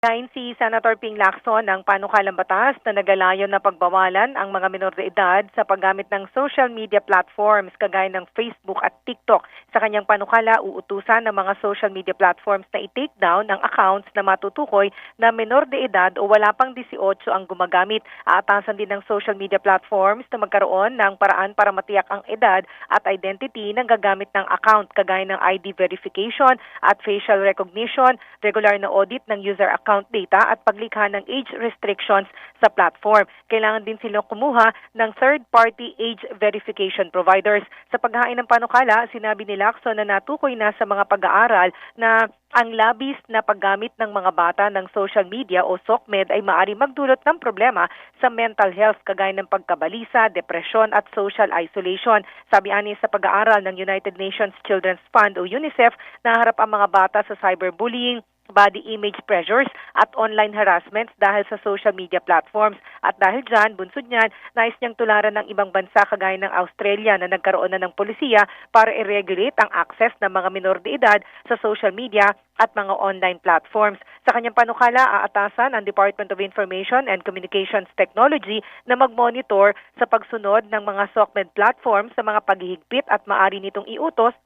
Kain si Senator Ping Lacson ng panukalang batas na nagalayon na pagbawalan ang mga menor de edad sa paggamit ng social media platforms kagaya ng Facebook at TikTok. Sa kanyang panukala, uutusan ng mga social media platforms na i-take down ang accounts na matutukoy na menor de edad o wala pang 18 ang gumagamit. Aatasan din ng social media platforms na magkaroon ng paraan para matiyak ang edad at identity ng gagamit ng account kagaya ng ID verification at facial recognition, regular na audit ng user account data at paglikha ng age restrictions sa platform. Kailangan din silang kumuha ng third-party age verification providers. Sa paghain ng panukala, sinabi ni Lacson na natukoy na sa mga pag-aaral na ang labis na paggamit ng mga bata ng social media o SOCMED ay maaari magdulot ng problema sa mental health kagaya ng pagkabalisa, depresyon at social isolation. Sabi ani sa pag-aaral ng United Nations Children's Fund o UNICEF, naharap ang mga bata sa cyberbullying, body image pressures at online harassments dahil sa social media platforms. At dahil dyan, bunsod niyan, nais niyang tularan ng ibang bansa kagaya ng Australia na nagkaroon na ng polisiya para i-regulate ang access ng mga minor de edad sa social media at mga online platforms. Sa kanyang panukala, aatasan ang Department of Information and Communications Technology na mag-monitor sa pagsunod ng mga SOCMED platforms sa mga paghihigpit at maaari nitong iutos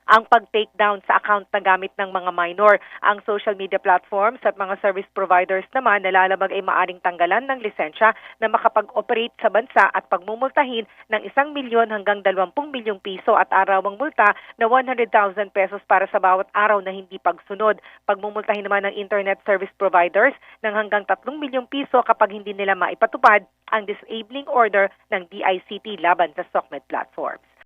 ang pag-take down sa account na gamit ng mga minor. Ang social media platforms at mga service providers naman na lalabag ay maaring tanggalan ng lisensya na makapag-operate sa bansa at pagmumultahin ng 1 milyon hanggang 20 milyong piso at arawang multa na 100,000 pesos para sa bawat araw na hindi pagsunod. Pagmumultahin naman ng internet service providers ng hanggang 3 milyong piso kapag hindi nila maipatupad ang disabling order ng DICT laban sa SOCMED platforms.